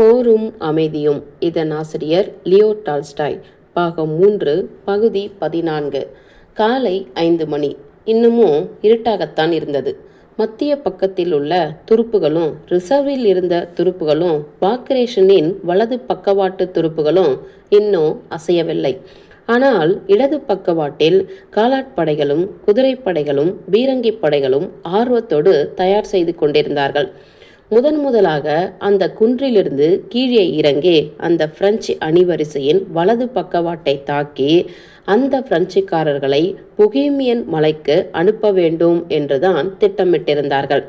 போரும் அமைதியும். இதன் ஆசிரியர் லியோ டால்ஸ்டாய். பாகம் 3, பகுதி 14. காலை 5 மணி. இன்னமும் இருட்டாகத்தான் இருந்தது. மத்திய பக்கத்தில் உள்ள துருப்புகளும் ரிசர்வில் இருந்த துருப்புகளும் பாக்ரேஷனின் வலது பக்கவாட்டு துருப்புகளும் இன்னும் அசையவில்லை. ஆனால் இடது பக்கவாட்டில் காலாட்படைகளும் குதிரைப்படைகளும் பீரங்கி படைகளும் ஆர்வத்தோடு தயார் செய்து கொண்டிருந்தார்கள். முதலாக அந்த குன்றிலிருந்து கீழே இறங்கி அந்த பிரெஞ்சு அணிவரிசையின் வலது பக்கவாட்டை தாக்கி அந்த பிரெஞ்சுக்காரர்களை பொஹேமியன் மலைக்கு அனுப்ப வேண்டும் என்றுதான் திட்டமிட்டிருந்தார்கள்.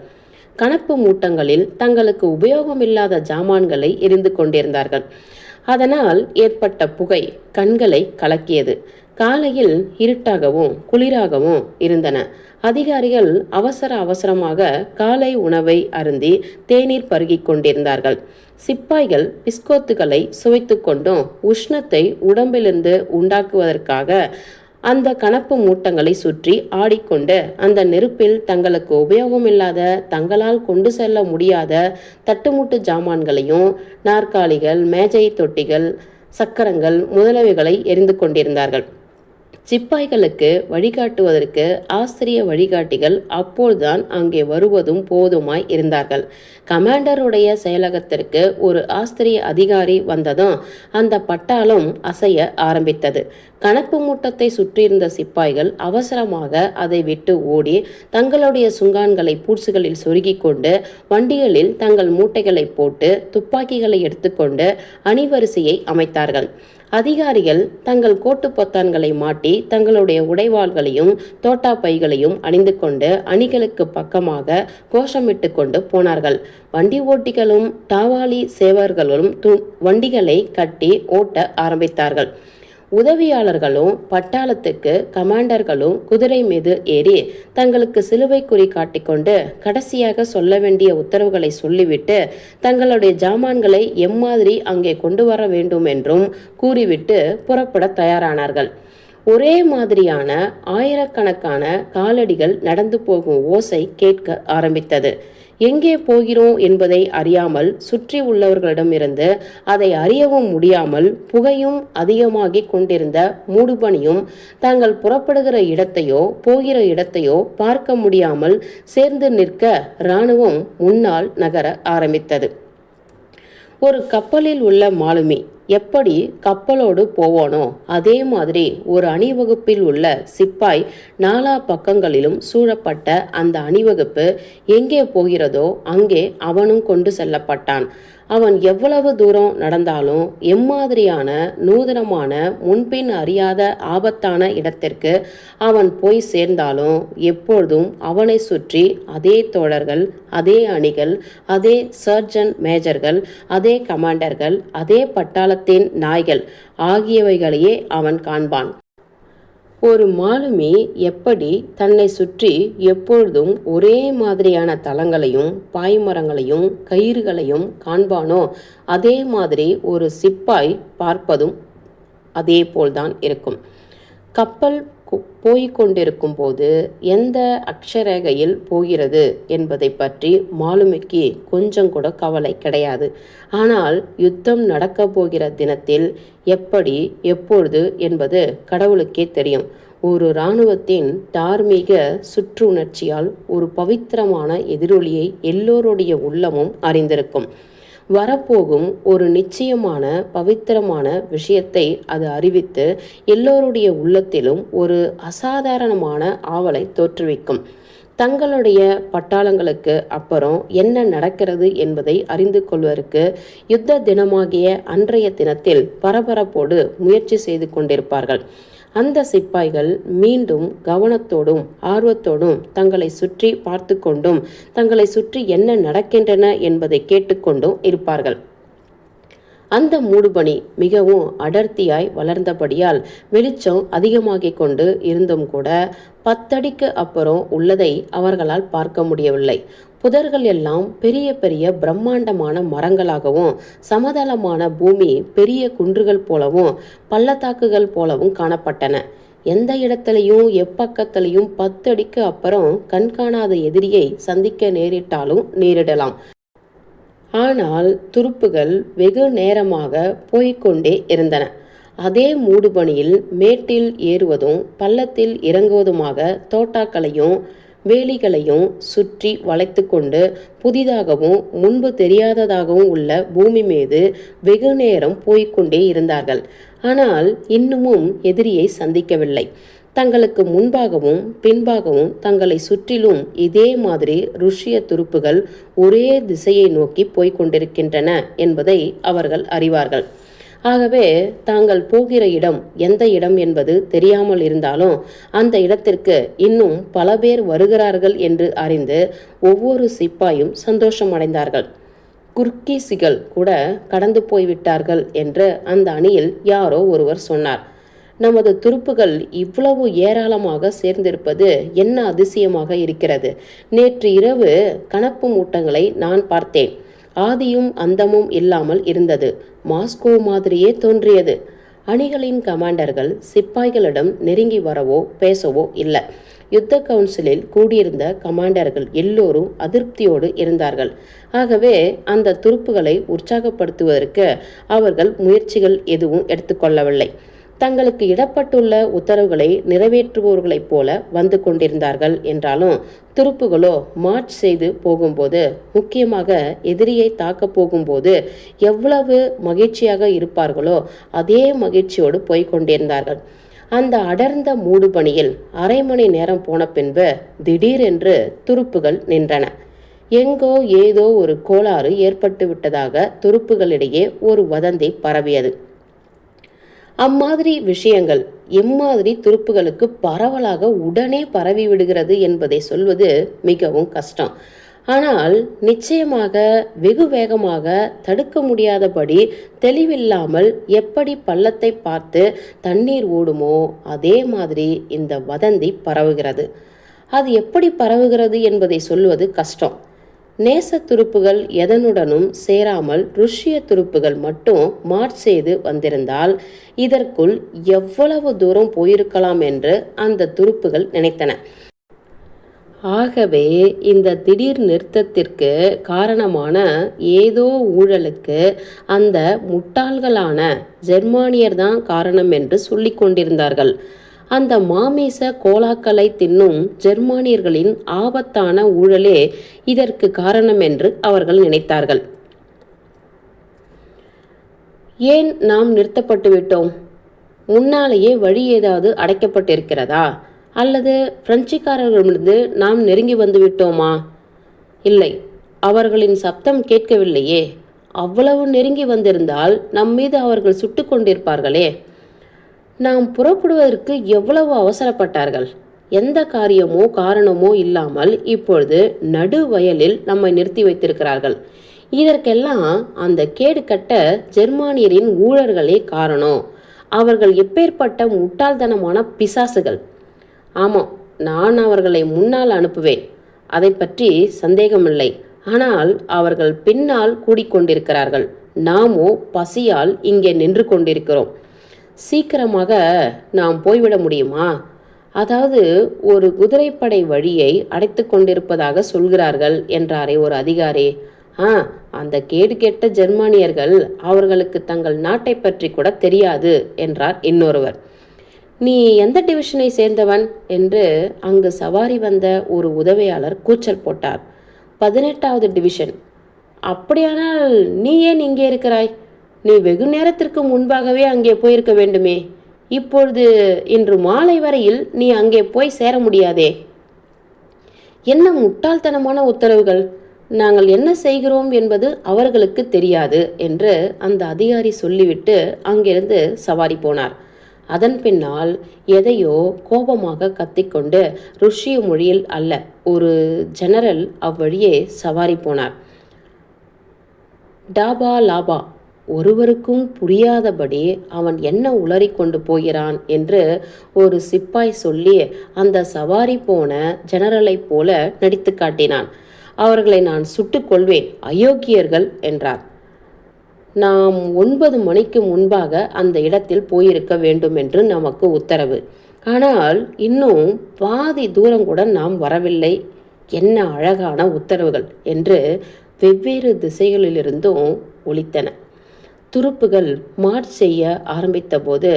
கணப்பு மூட்டங்களில் தங்களுக்கு உபயோகமில்லாத ஜாமான்களை எரிந்து கொண்டிருந்தார்கள். அதனால் ஏற்பட்ட புகை கண்களை கலக்கியது. காலையில் இருட்டாகவும் குளிராகவும் இருந்தன. அதிகாரிகள் அவசரமாக காலை உணவை அருந்தி தேநீர் பருகிக் கொண்டிருந்தார்கள். சிப்பாய்கள் பிஸ்கோத்துகளை சுவைத்து கொண்டும் உஷ்ணத்தை உடம்பிலிருந்து உண்டாக்குவதற்காக அந்த கணப்பு மூட்டங்களை சுற்றி ஆடிக்கொண்டு அந்த நெருப்பில் தங்களுக்கு உபயோகமில்லாத, தங்களால் கொண்டு செல்ல முடியாத தட்டுமுட்டு ஜாமான்களையும் நாற்காலிகள், மேஜை தொட்டிகள், சக்கரங்கள் முதலவைகளை எரிந்து கொண்டிருந்தார்கள். சிப்பாய்களுக்கு வழிகாட்டுவதற்கு ஆசிரிய வழிகாட்டிகள் அப்போதுதான் அங்கே வருவதும் போதுமாய் இருந்தார்கள். கமாண்டருடைய செயலகத்திற்கு ஒரு ஆஸ்திரிய அதிகாரி வந்ததும் அந்த பட்டாளம் அசைய ஆரம்பித்தது. கணப்பு மூட்டத்தை சுற்றியிருந்த சிப்பாய்கள் அவசரமாக அதை விட்டு ஓடி தங்களுடைய சுங்கான்களை பூட்சுகளில் சொருகி கொண்டு வண்டிகளில் தங்கள் மூட்டைகளை போட்டு துப்பாக்கிகளை எடுத்துக்கொண்டு அணிவரிசையை அமைத்தார்கள். அதிகாரிகள் தங்கள் கோட்டு பொத்தான்களை மாட்டி தங்களுடைய உடைவாள்களையும் தோட்டா பைகளையும் அணிந்து கொண்டு அணிகளுக்கு பக்கமாக கோஷமிட்டு கொண்டு போனார்கள். வண்டி ஓட்டிகளும் டாவாலி சேவர்களும் வண்டிகளை கட்டி ஓட்ட ஆரம்பித்தார்கள். உதவியாளர்களும் பட்டாளத்துக்கு கமாண்டர்களும் குதிரை மீது ஏறி தங்களுக்கு சிலுவை குறி காட்டிக்கொண்டு கடைசியாக சொல்ல வேண்டிய உத்தரவுகளை சொல்லிவிட்டு தங்களுடைய ஜாமான்களை எம்மாதிரி அங்கே கொண்டு வர வேண்டும் என்றும் கூறிவிட்டு புறப்பட தயாரானார்கள். ஒரே மாதிரியான ஆயிரக்கணக்கான காலடிகள் நடந்து போகும் ஓசை கேட்க ஆரம்பித்தது. எங்கே போகிறோம் என்பதை அறியாமல் சுற்றி உள்ளவர்களிடமிருந்து அதை அறியவும் முடியாமல் புகையும் அதிகமாகிக் கொண்டிருந்த மூடுபனியும் தாங்கள் புறப்படுகிற இடத்தையோ போகிற இடத்தையோ பார்க்க முடியாமல் சேர்ந்து நிற்க இராணுவம் முன்னால் நகர ஆரம்பித்தது. ஒரு கப்பலில் உள்ள மாலுமி எப்படி கப்பலோடு போவானோ அதே மாதிரி ஒரு அணிவகுப்பில் உள்ள சிப்பாய் நாலா பக்கங்களிலும் சூழப்பட்ட அந்த அணிவகுப்பு எங்கே போகிறதோ அங்கே அவனும் கொண்டு செல்லப்பட்டான். அவன் எவ்வளவு தூரம் நடந்தாலும் எம்மாதிரியான நூதனமான முன்பின் அறியாத ஆபத்தான இடத்திற்கு அவன் போய் சேர்ந்தாலும் எப்பொழுதும் அவனை சுற்றி அதே தோழர்கள், அதே அணிகள், அதே சர்ஜன் மேஜர்கள், அதே கமாண்டர்கள், அதே பட்டாளத்தின் நாய்கள் ஆகியவைகளையே அவன் காண்பான். ஒரு மாலுமி எப்படி தன்னை சுற்றி எப்பொழுதும் ஒரே மாதிரியான தளங்களையும் பாய்மரங்களையும் கயிறுகளையும் காண்பானோ அதே மாதிரி ஒரு சிப்பாய் பார்ப்பதும் அதே போல்தான் இருக்கும். கப்பல் போய்கொண்டிருக்கும் போது எந்த அக்ஷரேகையில் போகிறது என்பதை பற்றி மாலுமிக்கு கொஞ்சம் கூட கவலை கிடையாது. ஆனால் யுத்தம் நடக்க போகிற தினத்தில் எப்படி எப்பொழுது என்பது கடவுளுக்கே தெரியும். ஒரு இராணுவத்தின் தார்மீக சுற்றுணர்ச்சியால் ஒரு பவித்திரமான எதிரொலியை எல்லோருடைய உள்ளமும் அறிந்திருக்கும். வரப்போகும் ஒரு நிச்சயமான பவித்திரமான விஷயத்தை அது அறிவித்து எல்லோருடைய உள்ளத்திலும் ஒரு அசாதாரணமான ஆவலை தோற்றுவிக்கும். தங்களுடைய பட்டாளங்களுக்கு அப்புறம் என்ன நடக்கிறது என்பதை அறிந்து கொள்வதற்கு யுத்த தினமாகிய அன்றைய தினத்தில் பரபரப்போடு முயற்சி செய்து கொண்டிருப்பார்கள். அந்த சிப்பாய்கள் மீண்டும் கவனத்தோடும் ஆர்வத்தோடும் தங்களை சுற்றி பார்த்து கொண்டும் தங்களை சுற்றி என்ன நடக்கின்றன என்பதை கேட்டுக்கொண்டும் இருப்பார்கள். அந்த மூடுபனி மிகவும் அடர்த்தியாய் வளர்ந்தபடியால் வெளிச்சம் அதிகமாகிக் கொண்டு இருந்தும் கூட 10 அடிக்கு அப்புறம் உள்ளதை அவர்களால் பார்க்க முடியவில்லை. புதர்கள் எல்லாம் பெரிய பெரிய பிரம்மாண்டமான மரங்களாகவும் சமதளமான பூமி பெரிய குன்றுகள் போலவும் பள்ளத்தாக்குகள் போலவும் காணப்பட்டன. எந்த இடத்துலையும் எப்பக்கத்திலையும் 10 அடிக்கு அப்புறம் கண்காணாத எதிரியை சந்திக்க நேரிட்டாலும் நேரிடலாம். ஆனால் துருப்புகள் வெகு நேரமாக போய்க்கொண்டே இருந்தன. அதே மூடுபனியில் மேட்டில் ஏறுவதும் பள்ளத்தில் இறங்குவதுமாக தோட்டாக்களையும் வேலிகளையும் சுற்றி வளைத்து கொண்டு புதிதாகவும் முன்பு தெரியாததாகவும் உள்ள பூமி மீது வெகு நேரம் போய்கொண்டே இருந்தார்கள். ஆனால் இன்னமும் எதிரியை சந்திக்கவில்லை. தங்களுக்கு முன்பாகவும் பின்பாகவும் தங்களை சுற்றிலும் இதே மாதிரி ருஷ்ய துருப்புகள் ஒரே திசையை நோக்கி போய்கொண்டிருக்கின்றன என்பதை அவர்கள் அறிவார்கள். ஆகவே தாங்கள் போகிற இடம் எந்த இடம் என்பது தெரியாமல் இருந்தாலும் அந்த இடத்திற்கு இன்னும் பல பேர் வருகிறார்கள் என்று அறிந்து ஒவ்வொரு சிப்பாயும் சந்தோஷம் அடைந்தார்கள். குர்கீசிகள் கூட கடந்து போய்விட்டார்கள் என்று அந்த அணியில் யாரோ ஒருவர் சொன்னார். நமது துருப்புகள் இவ்வளவு ஏராளமாக சேர்ந்திருப்பது என்ன அதிசயமாக இருக்கிறது. நேற்று இரவு கனப்பு மூட்டங்களை நான் பார்த்தேன். ஆதியும் அந்தமும் இல்லாமல் இருந்தது. மாஸ்கோ மாதிரியே தோன்றியது. அணிகளின் கமாண்டர்கள் சிப்பாய்களிடம் நெருங்கி வரவோ பேசவோ இல்லை. யுத்த கவுன்சிலில் கூடியிருந்த கமாண்டர்கள் எல்லோரும் அதிருப்தியோடு இருந்தார்கள். ஆகவே அந்த துருப்புகளை உற்சாகப்படுத்துவதற்கு அவர்கள் முயற்சிகள் எதுவும் எடுத்துக்கொள்ளவில்லை. தங்களுக்கு இடப்பட்டுள்ள உத்தரவுகளை நிறைவேற்றுபவர்களைப் போல வந்து கொண்டிருந்தார்கள் என்றாலும் துருப்புகளோ மார்ச் செய்து போகும்போது, முக்கியமாக எதிரியை தாக்கப் போகும்போது எவ்வளவு மகிழ்ச்சியாக இருப்பார்களோ அதே மகிழ்ச்சியோடு போய்கொண்டிருந்தார்கள். அந்த அடர்ந்த மூடுபனியில் அரை மணி நேரம் போன பின்பு திடீரென்று துருப்புகள் நின்றன. எங்கோ ஏதோ ஒரு கோளாறு ஏற்பட்டு விட்டதாக துருப்புகளிடையே ஒரு வதந்தி பரவியது. அம்மாதிரி விஷயங்கள் எம்மாதிரி துருப்புகளுக்கு பரவலாக உடனே பரவி விடுகிறது என்பதை சொல்வது மிகவும் கஷ்டம். ஆனால் நிச்சயமாக வெகு வேகமாக தடுக்க முடியாதபடி தெளிவில்லாமல் எப்படி பள்ளத்தை பார்த்து தண்ணீர் ஓடுமோ அதே மாதிரி இந்த வதந்தி பரவுகிறது. அது எப்படி பரவுகிறது என்பதை சொல்வது கஷ்டம். நேச துருப்புகள் எதனுடனும் சேராமல் ருஷ்ய துருப்புகள் மட்டும் மார்ச் செய்து வந்திருந்தால் இதற்குள் எவ்வளவு தூரம் போயிருக்கலாம் என்று அந்த துருப்புகள் நினைத்தன. ஆகவே இந்த திடீர் நிறுத்தத்திற்கு காரணமான ஏதோ ஊழலுக்கு அந்த முட்டாள்களான ஜெர்மானியர்தான் காரணம் என்று சொல்லிக் கொண்டிருந்தார்கள். அந்த மாமிச கோலாக்களை தின்னும் ஜெர்மானியர்களின் ஆபத்தான ஊழலே இதற்கு காரணம் என்று அவர்கள் நினைத்தார்கள். ஏன் நாம் நிறுத்தப்பட்டு விட்டோம்? முன்னாலேயே வழி ஏதாவது அடைக்கப்பட்டிருக்கிறதா? அல்லது பிரெஞ்சுக்காரர்களிடமிருந்து நாம் நெருங்கி வந்து விட்டோமா? இல்லை, அவர்களின் சப்தம் கேட்கவில்லையே. அவ்வளவு நெருங்கி வந்திருந்தால் நம்மீது அவர்கள் சுட்டு கொண்டிருப்பார்களே. நாம் புறப்படுவதற்கு எவ்வளவு அவசரப்பட்டார்கள். எந்த காரியமோ காரணமோ இல்லாமல் இப்பொழுது நடு வயலில் நம்மை நிறுத்தி வைத்திருக்கிறார்கள். இதற்கெல்லாம் அந்த கேடு கட்ட ஜெர்மானியரின் ஊழல்களே காரணம். அவர்கள் எப்பேற்பட்ட முட்டாள்தனமான பிசாசுகள். ஆமாம், நான் அவர்களை முன்னால் அனுப்புவேன், அதை பற்றி சந்தேகமில்லை. ஆனால் அவர்கள் பின்னால் கூடிக்கொண்டிருக்கிறார்கள். நாமோ பசியால் இங்கே நின்று கொண்டிருக்கிறோம். சீக்கிரமாக நாம் போய்விட முடியுமா? அதாவது ஒரு குதிரைப்படை வழியை அடைத்து கொண்டிருப்பதாக சொல்கிறார்கள் என்றாரே ஒரு அதிகாரி. அந்த கேடு கெட்ட ஜெர்மானியர்கள், அவர்களுக்கு தங்கள் நாட்டை பற்றி கூட தெரியாது என்றார் இன்னொருவர். நீ எந்த டிவிஷனை சேர்ந்தவன் என்று அங்கு சவாரி வந்த ஒரு உதவியாளர் கூச்சல் போட்டார். 18வது டிவிஷன். அப்படியானால் நீ ஏன் இங்கே இருக்கிறாய்? நீ வெகு நேரத்திற்கு முன்பாகவே அங்கே போயிருக்க வேண்டுமே. இப்பொழுது இன்று மாலை வரையில் நீ அங்கே போய் சேர முடியாதே. என்ன முட்டாள்தனமான உத்தரவுகள்! நாங்கள் என்ன செய்கிறோம் என்பது அவர்களுக்கு தெரியாது என்று அந்த அதிகாரி சொல்லிவிட்டு அங்கிருந்து சவாரி போனார். அதன் பின்னால் எதையோ கோபமாக கத்திக்கொண்டு ருஷ்ய மொழியில் அல்ல, ஒரு ஜெனரல் அவ்வழியே சவாரி போனார். டாபா லாபா. ஒருவருக்கும் புரியாதபடி அவன் என்ன உளறி கொண்டு போகிறான் என்று ஒரு சிப்பாய் சொல்லி அந்த சவாரி போன ஜெனரலைப் போல நடித்து காட்டினான். அவர்களை நான் சுட்டுக் கொள்வேன், அயோக்கியர்கள் என்றார். நாம் 9 மணிக்கு முன்பாக அந்த இடத்தில் போயிருக்க வேண்டும் என்று நமக்கு உத்தரவு. ஆனால் இன்னும் பாதி தூரம் கூட நாம் வரவில்லை. என்ன அழகான உத்தரவுகள் என்று வெவ்வேறு திசைகளிலிருந்தும் ஒலித்தன. துருப்புகள் மார்ச் செய்ய ஆரம்பித்த போது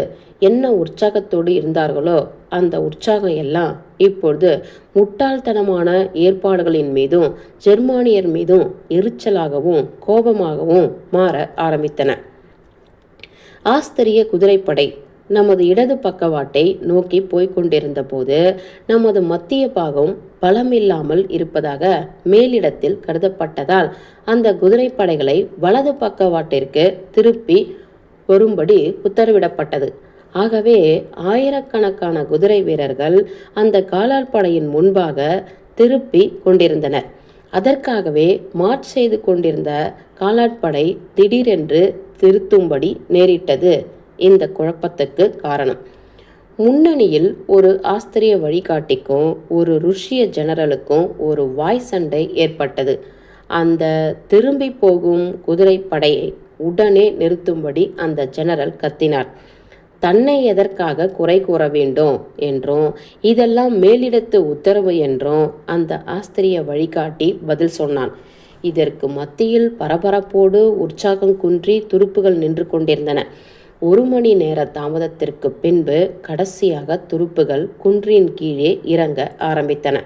என்ன உற்சாகத்தோடு இருந்தார்களோ அந்த உற்சாகம் எல்லாம் இப்பொழுது முட்டாள்தனமான ஏற்பாடுகளின் மீதும் ஜெர்மானியர் மீதும் எரிச்சலாகவும் கோபமாகவும் மாற ஆரம்பித்தன. ஆஸ்திரிய குதிரைப்படை நமது இடது பக்கவாட்டை நோக்கி போய்கொண்டிருந்த போது நமது மத்திய பாகம் பலமில்லாமல் இருப்பதாக மேலிடத்தில் கருதப்பட்டதால் அந்த குதிரைப்படைகளை வலது பக்கவாட்டிற்கு திருப்பி வரும்படி உத்தரவிடப்பட்டது. ஆகவே ஆயிரக்கணக்கான குதிரை வீரர்கள் அந்த காலாட்படையின் முன்பாக திருப்பி கொண்டிருந்தனர். அதற்காகவே மார்ச் செய்து கொண்டிருந்த காலாட்படை திடீரென்று திருத்தும்படி நேரிட்டது இந்த குழப்பத்துக்கு காரணம். முன்னணியில் ஒரு ஆஸ்திரிய வழிகாட்டிக்கும் ஒரு ருஷ்ய ஜெனரலுக்கும் ஒரு வாய் சண்டை ஏற்பட்டது. அந்த திரும்பி போகும் குதிரைப்படையை உடனே நிறுத்தும்படி அந்த ஜெனரல் கத்தினார். தன்னை எதற்காக குறை கூற வேண்டும் என்றும் இதெல்லாம் மேலிடத்து உத்தரவு என்றும் அந்த ஆஸ்திரிய வழிகாட்டி பதில் சொன்னான். இதற்கு மத்தியில் பரபரப்போடு உற்சாகம் குன்றி துருப்புகள் நின்று கொண்டிருந்தன. 1 மணி நேர தாமதத்திற்கு பின்பு கடைசியாக துருப்புகள் குன்றின் கீழே இறங்க ஆரம்பித்தன.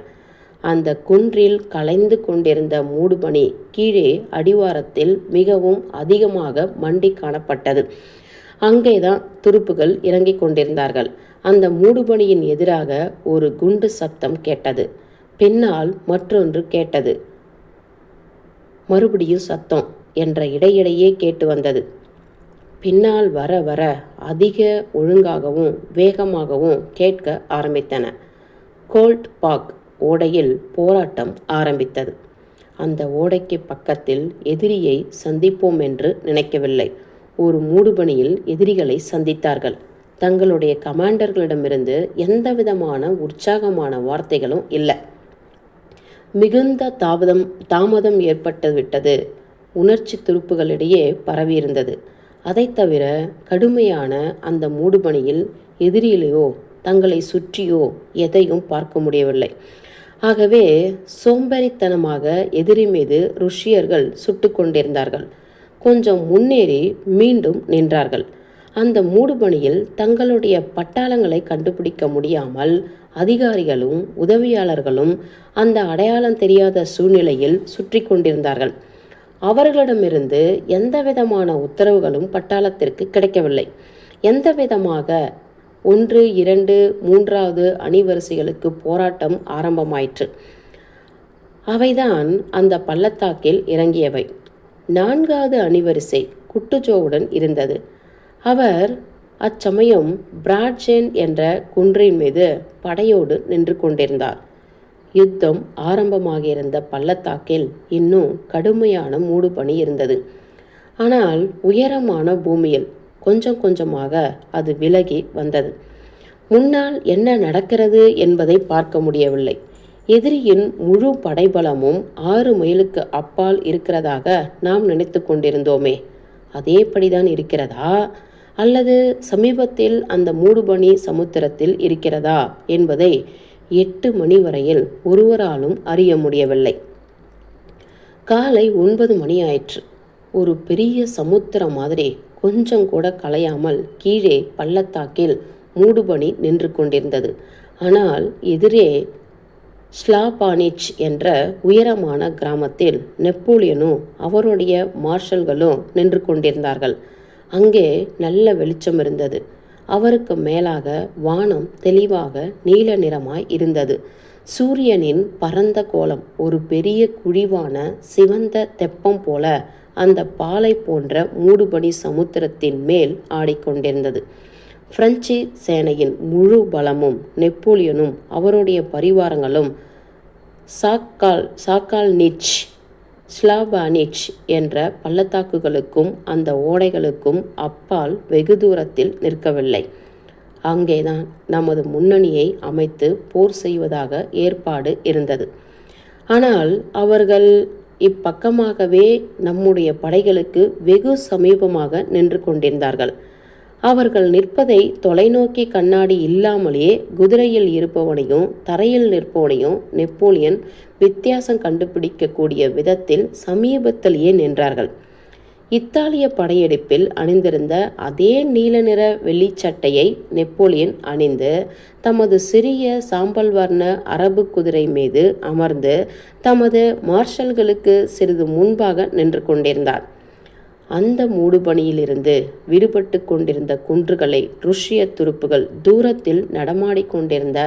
அந்த குன்றில் கலைந்து கொண்டிருந்த மூடுபனி கீழே அடிவாரத்தில் மிகவும் அதிகமாக மண்டி காணப்பட்டது. அங்கேதான் துருப்புகள் இறங்கிக் கொண்டிருந்தார்கள். அந்த மூடுபனியின் எதிராக ஒரு குண்டு சத்தம் கேட்டது. பின்னால் மற்றொன்று கேட்டது. மறுபடியும் சத்தம் என்ற இடையிடையே கேட்டு வந்தது. பின்னால் வர வர அதிக ஒழுங்காகவும் வேகமாகவும் கேட்க ஆரம்பித்தன. கோல்ட் பாக் ஓடையில் போராட்டம் ஆரம்பித்தது. அந்த ஓடைக்கு பக்கத்தில் எதிரியை சந்திப்போம் என்று நினைக்கவில்லை. ஒரு மூடுபனியில் எதிரிகளை சந்தித்தார்கள். தங்களுடைய கமாண்டர்களிடமிருந்து எந்தவிதமான உற்சாகமான வார்த்தைகளும் இல்லை. மிகுந்த தாமதம் ஏற்பட்டு விட்டது. உணர்ச்சி துருப்புகளிடையே பரவியிருந்தது. அதை தவிர கடுமையான அந்த மூடுபனியில் எதிரியிலேயோ தங்களை சுற்றியோ எதையும் பார்க்க முடியவில்லை. ஆகவே சோம்பேறித்தனமாக எதிரி மீது ருஷ்யர்கள் சுட்டு கொண்டிருந்தார்கள். கொஞ்சம் முன்னேறி மீண்டும் நின்றார்கள். அந்த மூடுபனியில் தங்களுடைய பட்டாளங்களை கண்டுபிடிக்க முடியாமல் அதிகாரிகளும் உதவியாளர்களும் அந்த அடையாளம் தெரியாத சூழ்நிலையில் சுற்றி கொண்டிருந்தார்கள். அவர்களிடமிருந்து எந்தவிதமான உத்தரவுகளும் பட்டாளத்திற்கு கிடைக்கவில்லை. எந்தவிதமாக 1, 2, 3வது அணிவரிசைகளுக்கு போராட்டம் ஆரம்பமாயிற்று. அவைதான் அந்த பள்ளத்தாக்கில் இறங்கியவை. 4வது அணிவரிசை குட்டுஜோவுடன் இருந்தது. அவர் அச்சமயம் பிராட்ஜென் என்ற குன்றின் மீது படையோடு நின்று கொண்டிருந்தார். யுத்தம் ஆரம்பமாகியிருந்த பள்ளத்தாக்கில் இன்னும் கடுமையான மூடுபனி இருந்தது. ஆனால் உயரமான பூமியில் கொஞ்சம் கொஞ்சமாக அது விலகி வந்தது. முன்னால் என்ன நடக்கிறது என்பதை பார்க்க முடியவில்லை. எதிரியின் முழு படைபலமும் 6 மைலுக்கு அப்பால் இருக்கிறதாக நாம் நினைத்து கொண்டிருந்தோமே, அதேபடிதான் இருக்கிறதா அல்லது சமீபத்தில் அந்த மூடுபனி சமுத்திரத்தில் இருக்கிறதா என்பதை 8 மணி வரையில் ஒருவராலும் அறிய முடியவில்லை. காலை 9 மணி ஆயிற்று. ஒரு பெரிய சமுத்திரம் மாதிரி கொஞ்சம் கூட கலையாமல் கீழே பள்ளத்தாக்கில் மூடுபனி நின்று கொண்டிருந்தது. ஆனால் எதிரே ஸ்லாபானிச் என்ற உயரமான கிராமத்தில் நெப்போலியனும் அவருடைய மார்ஷல்களும் நின்று கொண்டிருந்தார்கள். அங்கே நல்ல வெளிச்சம் இருந்தது. அவருக்கு மேலாக வானம் தெளிவாக நீல நிறமாய் இருந்தது. சூரியனின் பரந்த கோலம் ஒரு பெரிய குழிவான சிவந்த தெப்பம் போல அந்த பாலை போன்ற மூடுபனி சமுத்திரத்தின் மேல் ஆடிக்கொண்டிருந்தது. பிரெஞ்சு சேனையின் முழு பலமும் நெப்போலியனும் அவருடைய பரிவாரங்களும் சாக்கால்னிச், ஸ்லாபானிச் என்ற பள்ளத்தாக்குகளுக்கும் அந்த ஓடைகளுக்கும் அப்பால் வெகு தூரத்தில் நிற்கவில்லை. அங்கேதான் நமது முன்னணியை அமைத்து போர் செய்வதாக ஏற்பாடு இருந்தது. ஆனால் அவர்கள் இப்பக்கமாகவே நம்முடைய படைகளுக்கு வெகு சமீபமாக நின்று கொண்டிருந்தார்கள். அவர்கள் நிற்பதை தொலைநோக்கி கண்ணாடி இல்லாமலேயே குதிரையில் இருப்பவனையும் தரையில் நிற்பவனையும் நெப்போலியன் வித்தியாசம் கண்டுபிடிக்கக்கூடிய விதத்தில் சமீபத்திலேயே நின்றார்கள். இத்தாலிய படையெடுப்பில் அணிந்திருந்த அதே நீல நிற வெள்ளிச்சட்டையை நெப்போலியன் அணிந்து தமது சிறிய சாம்பல் வர்ண அரபு குதிரை மீது அமர்ந்து தமது மார்ஷல்களுக்கு சிறிது முன்பாக நின்று கொண்டிருந்தார். அந்த மூடுபனியிலிருந்து விடுபட்டு கொண்டிருந்த குன்றுகளை ருஷ்ய துருப்புகள் தூரத்தில் நடமாடிக்கொண்டிருந்த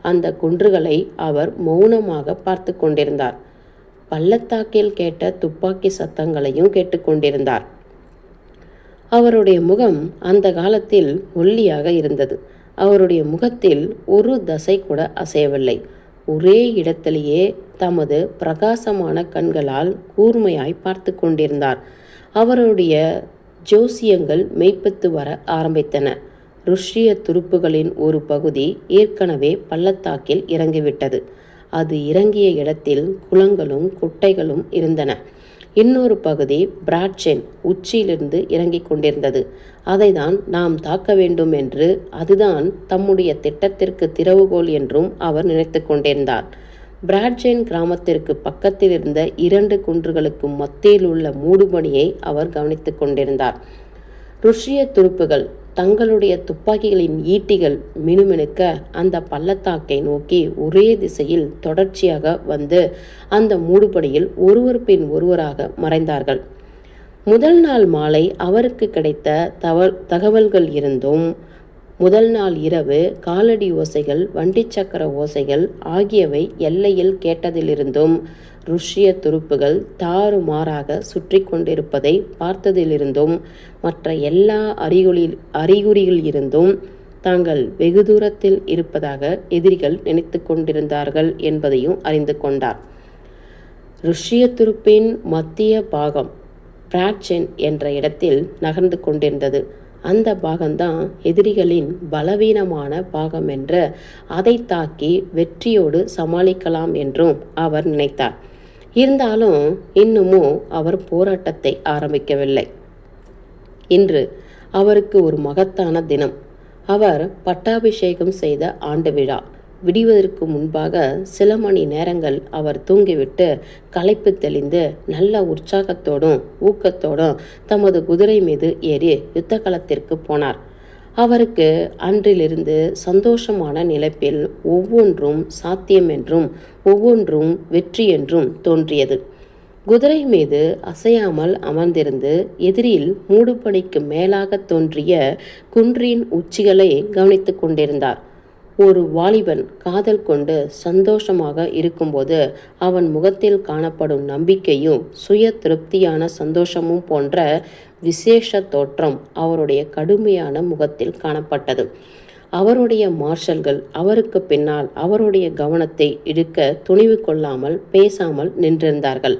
அந்த குன்றுகளை அவர் மௌனமாக பார்த்து கொண்டிருந்தார். பள்ளத்தாக்கில் கேட்ட துப்பாக்கி சத்தங்களையும் கேட்டுக்கொண்டிருந்தார். அவருடைய முகம் அந்த காலத்தில் ஒல்லியாக இருந்தது. அவருடைய முகத்தில் ஒரு தசை கூட அசையவில்லை. ஒரே இடத்திலேயே தமது பிரகாசமான கண்களால் கூர்மையாய் பார்த்து கொண்டிருந்தார். அவருடைய ஜோசியங்கள் மெய்ப்பித்து வர ஆரம்பித்தன. ருஷ்ய துருப்புகளின் ஒரு பகுதி ஏற்கனவே பள்ளத்தாக்கில் இறங்கிவிட்டது. அது இறங்கிய இடத்தில் குளங்களும் குட்டைகளும் இருந்தன. இன்னொரு பகுதி பிராட்சென் உச்சியிலிருந்து இறங்கிக் கொண்டிருந்தது. அதை தான் நாம் தாக்க வேண்டும் என்று, அதுதான் தம்முடைய திட்டத்திற்கு திறவுகோல் என்றும் அவர் நினைத்து கொண்டிருந்தார். பிராட்சென் கிராமத்திற்கு பக்கத்தில் இருந்த 2 குன்றுகளுக்கு மத்தியில் உள்ள மூடுபனியை அவர் கவனித்து கொண்டிருந்தார். ருஷ்ய துருப்புகள் தங்களுடைய துப்பாக்கிகளின் ஈட்டிகள் மினுமினுக்க அந்த பள்ளத்தாக்கை நோக்கி ஒரே திசையில் தொடர்ச்சியாக வந்து அந்த மூடுபனியில் ஒருவர் பின் ஒருவராக மறைந்தார்கள். முதல் நாள் மாலை அவருக்கு கிடைத்த தகவல்கள் இருந்தும், முதல் நாள் இரவு காலடி ஓசைகள், வண்டி சக்கர ஓசைகள் ஆகியவை எல்லையில் கேட்டதிலிருந்தும், ருஷ்ய துருப்புகள் தாறுமாறாக சுற்றி கொண்டிருப்பதை பார்த்ததிலிருந்தும், மற்ற எல்லா அறிகுறியில் இருந்தும் தாங்கள் வெகு தூரத்தில் இருப்பதாக எதிரிகள் நினைத்து கொண்டிருந்தார்கள் என்பதையும் அறிந்து கொண்டார். ருஷ்ய துருப்பின் மத்திய பாகம் பிராட்சென் என்ற இடத்தில் நகர்ந்து கொண்டிருந்தது. அந்த பாகம்தான் எதிரிகளின் பலவீனமான பாகம் என்று, அதை தாக்கி வெற்றியோடு சமாளிக்கலாம் என்றும் அவர் நினைத்தார். இருந்தாலும் இன்னமும் அவர் போராட்டத்தை ஆரம்பிக்கவில்லை. இன்று அவருக்கு ஒரு மகத்தான தினம். அவர் பட்டாபிஷேகம் செய்த ஆண்டு விழா. விடிவதற்கு முன்பாக சில மணி நேரங்கள் அவர் தூங்கிவிட்டு களைப்பு தெளிந்து நல்ல உற்சாகத்தோடும் ஊக்கத்தோடும் தமது குதிரை மீது ஏறி யுத்த களத்திற்கு போனார். அவருக்கு அன்றிலிருந்து சந்தோஷமான நிலைப்பில் ஒவ்வொன்றும் சாத்தியம் என்றும் ஒவ்வொன்றும் வெற்றி என்றும் தோன்றியது. குதிரை மீது அசையாமல் அமர்ந்திருந்து எதிரில் மூடுபனிக்கு மேலாக தோன்றிய குன்றின் உச்சிகளை கவனித்து கொண்டிருந்தார். ஒரு வாலிபன் காதல் கொண்டு சந்தோஷமாக இருக்கும்போது அவன் முகத்தில் காணப்படும் நம்பிக்கையும் சுய திருப்தியான சந்தோஷமும் போன்ற விசேஷ தோற்றம் அவருடைய கடுமையான முகத்தில் காணப்பட்டது. அவருடைய மார்ஷல்கள் அவருக்கு பின்னால் அவருடைய கவனத்தை இழுக்க துணிவு கொள்ளாமல் பேசாமல் நின்றிருந்தார்கள்.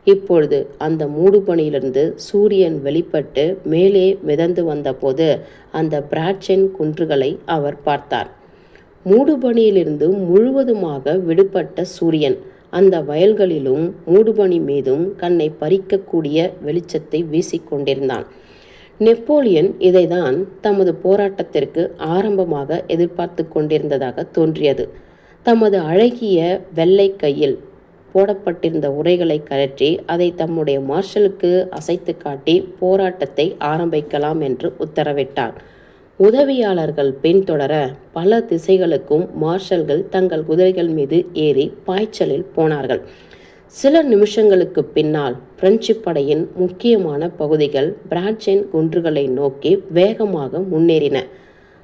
இப்பொழுது அந்த மூடுபனியிலிருந்து சூரியன் வெளிப்பட்டு மேலே மிதந்து வந்தபோது அந்த பிராட்சென் குன்றுகளை அவர் பார்த்தார். மூடுபனியிலிருந்து முழுவதுமாக விடுபட்ட சூரியன் அந்த வயல்களிலும் மூடுபனி மீதும் கண்ணை பறிக்கக்கூடிய வெளிச்சத்தை வீசிக்கொண்டிருந்தான். நெப்போலியன் இதைதான் தமது போராட்டத்திற்கு ஆரம்பமாக எதிர்பார்த்து கொண்டிருந்ததாக தோன்றியது. தமது அழகிய வெள்ளை கையில் போடப்பட்டிருந்த உரைகளை கழற்றி அதை தம்முடைய மார்ஷலுக்கு அசைத்து காட்டி போராட்டத்தை ஆரம்பிக்கலாம் என்று உத்தரவிட்டார். உதவியாளர்கள் பின்தொடர பல திசைகளுக்கும் மார்ஷல்கள் தங்கள் குதிரைகள் மீது ஏறி பாய்ச்சலில் போனார்கள். சில நிமிஷங்களுக்கு பின்னால் பிரெஞ்சு படையின் முக்கியமான பகுதிகள் பிராட்சென் குன்றுகளை நோக்கி வேகமாக முன்னேறின.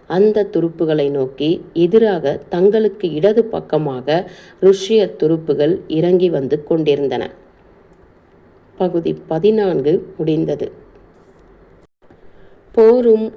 அந்த துருப்புகளை நோக்கி எதிராக தங்களுக்கு இடது பக்கமாக ருஷ்ய துருப்புகள் இறங்கி வந்து கொண்டிருந்தன. பகுதி 14 முடிந்தது. போரும்